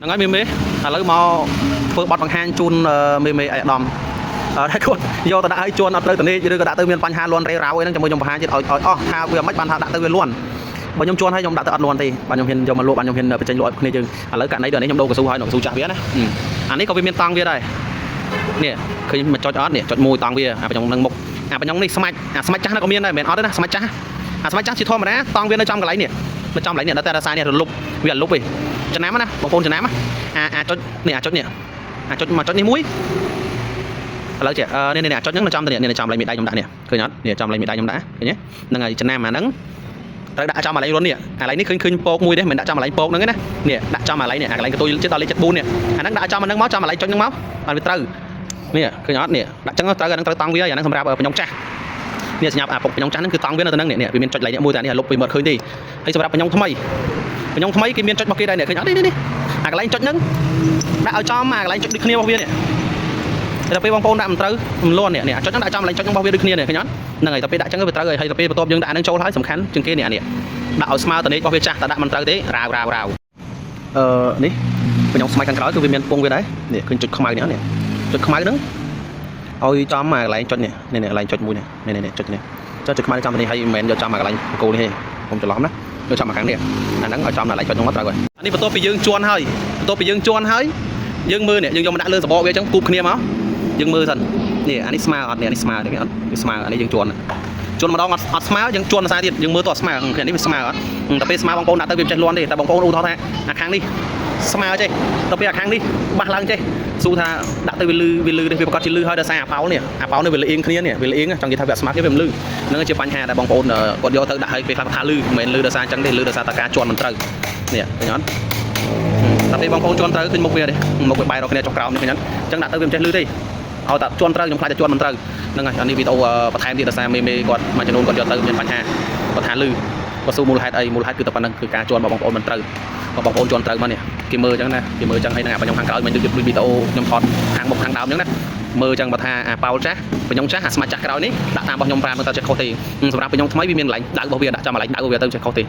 ហ្នឹងហើយមេឥឡូវមកធ្វើបត់បង្ហាញជូនមេអាដាមតែគាត់យកទៅដាក់ឲ្យជន់អត់ត្រូវទៅនេះឬក៏ដាក់ទៅមានបញ្ហាលន់រេរោអីហ្នឹងជាមួយខ្ញុំបង្ហាញទៀតឲ្យអស់ថាវាមិនបានថាដាក់ទៅវាលន់បើខ្ញុំជន់ឲ្យខ្ញុំដាក់ទៅអត់លន់ទេបាទខ្ញុំហ៊ានយកមកលក់បាទខ្ញុំហ៊ានបញ្ចេញលក់ឲ្យគ្នាយើងឥឡូវកាត់នេះខ្ញុំដូរកស៊ូឲ្យកស៊ូចាស់វាណាអានេះក៏វាមានតង់វាដែរនេះឃើញមកចុចអត់នេះចុចមួយតង់វាអាបញ្ញងនឹងមុខអាបញ្ញងនេះស្មាច់អាស្មាច់ចាស់ហ្នឹងក៏មានដែរមិនអត់ទេណាស្មាច់ចាស់អាស្មាច់ចាស់ជាធម្មតាតង់វានៅចំកន្លែងនេះនៅចំកន្លែងនេះដល់តែរសាយនេះរលុបវាអត់លុបទេចំណាំណាបងប្អូនចំណាំអាចុចនេះអាចុចនេះអាចុចមកចុចនេះមួយឥឡូវចេះនេះអាចុចហ្នឹងនៅចំទៅនេះចំកន្លែងមេដៃខ្ញុំដាក់នេះឃើញអត់នេះចំកន្លែងមេដៃខ្ញុំដាក់ឃើញទេហ្នឹងហើយចំណាំអាហ្នឹងត្រូវដាក់ចំកន្លែងរុននេះកន្លែងនេះឃើញពកមួយទេមិនដាក់ចំកន្លែងពកហ្នឹងទេណានេះដាក់ចំកន្លែងនេះកន្លែងកតុយចិត្តដល់លេខ74នេះអាហ្នឹងដាក់ចំអាហ្នឹងមកចំកន្លែងចុចហ្នឹងមកឲ្យវាត្រូវនេះឃើញអត់នេះដាក់ចឹងត្រូវអាហ្នឹងត្រូវតង់វាអាហ្នឹងសម្រាប់បញ្ញងចាស់នេះសញ្ញាពុកបញ្ញងចាស់ហ្នឹងគឺតង់វានៅទៅហ្នឹងនេះវាមានចុចកន្លែងនេះមួយតែនេះលុបពីមើលឃើញទេហើយសម្រាប់បញ្ញងថ្មីគេមានចុចរបស់គេដែរនេះឃើញអត់នេះអាកន្លែងចុចហ្នឹងដាក់ឲ្យចំអាកន្លែងចុចដូចគ្នារបស់វានេះតែពេលបងប្អូនដាក់មិនត្រូវមិនលន់នេះចុចហ្នឹងដាក់ចំកន្លែងចុចរបស់វាដូចគ្នានេះឃើញអត់ហ្នឹងហើយតែពេលដាក់ចឹងវាត្រូវហើយតែពេលបន្ទាប់យើងដាក់ហ្នឹងចូលហើយសំខាន់ជាងគេនេះដាក់ឲ្យស្មើតនេករបស់វាចាស់តែដាក់មិនត្រូវទេរាវនេះបញ្ញងស្មៃខាងក្រោយគឺវាមានពងវាដែរនេះឃើញចុចខ្មៅនេះចុចខ្មៅហ្នឹងឲ្យចំអាកន្លែងចុចនេះកន្លែងចុចមួយនេះចុចនេះចុចខ្មៅចំនេះហើយមិនមែនយកចំអាកន្លែងបង្គោលនេះទេខ្ញុំច្រឡំណាយកចំអាខាងនេះអាហ្នឹងឲ្យចំអាកន្លែងចុចហ្នឹងមកត្រូវហើយអានេះបន្ទាប់ពីយើងជន់ហើយយើងមើលនេះយើងយកមកដាក់លើសបកវាអញ្ចឹងគូបគ្នាមកយើងមើលសិននេះអានេះស្មើអត់នេះស្មើទេអត់វាស្មើអានេះយើងជន់ម្ដងអត់ស្មើយើងជន់ភាសាទៀតយើងមើលតើស្មើខាងនេះវាស្មើអត់តែពេលស្មើបងប្អូនដាក់ទៅវាមិនចេះលន់ទេតែបងប្អូនឧទាហរណ៍ថាអាខាងនេះស្មើចេះទៅពេលអាខាងនេះបាសឡើងចេះស៊ូថាដាក់ទៅវាលឺទេវាប្រកាសជាលឺហើយដោយសារអាប៉ោនេះវាលៀងគ្នានេះវាលៀងចង់និយាយថាវាស្មើគ្នាវាមិនលឺហ្នឹងជាបញ្ហាដែលបងប្អូនគាត់យកទៅដាក់ឲ្យពេលខ្លះថាលឺមិនមែនលឺដោយសារអញ្ចឹងទេលឺដោយសារតែការជន់មិនត្រូវនេះឃើញអត់តែពេលបងប្អូនជន់ត្រូវឃើញមុខវាទេមុខវាបែររកគ្នាចុះក្រោមនេះឃើញអត់អញ្ចឹងដាក់ទៅវាមិនចេះលឺទេឲ្យតែជន់ត្រូវខ្ញុំខ្លាចតែជន់មិនត្រូវហ្នឹងហើយអានេះវីដេអូបន្ថែមទៀតដោយសារមេគាត់មួយចំនួនគាត់យកទៅមានបញ្ហាគាត់ថាលឺគាត់សួរមូលហេតុអីមូលហេតុគឺតែប៉ុណ្្នឹងគឺការជន់របស់បងប្អូនមិនត្រូវបងប្អូនជន់ត្រូវមកនេះគេមើលអញ្ចឹងណាគេមើលអញ្ចឹងហើយនឹងអាបញ្ញងខាងក្រោយមិនដូចវីដេអូខ្ញុំថតខាងមុខខាងដើមអញ្ចឹងណាមើលអញ្ចឹងបើថាអាប៉ោលចាស់បញ្ញងចាស់អាស្មាច់ចាស់ក្រោយនេះដាក់តាមរបស់ខ្ញុំ5ទៅចេះខុសទេសម្រាប់បញ្ញងថ្មីវាមានកន្លែងដៅរបស់វាដាក់ចំកន្លែងដៅរបស់វាទៅចេះខុសទេ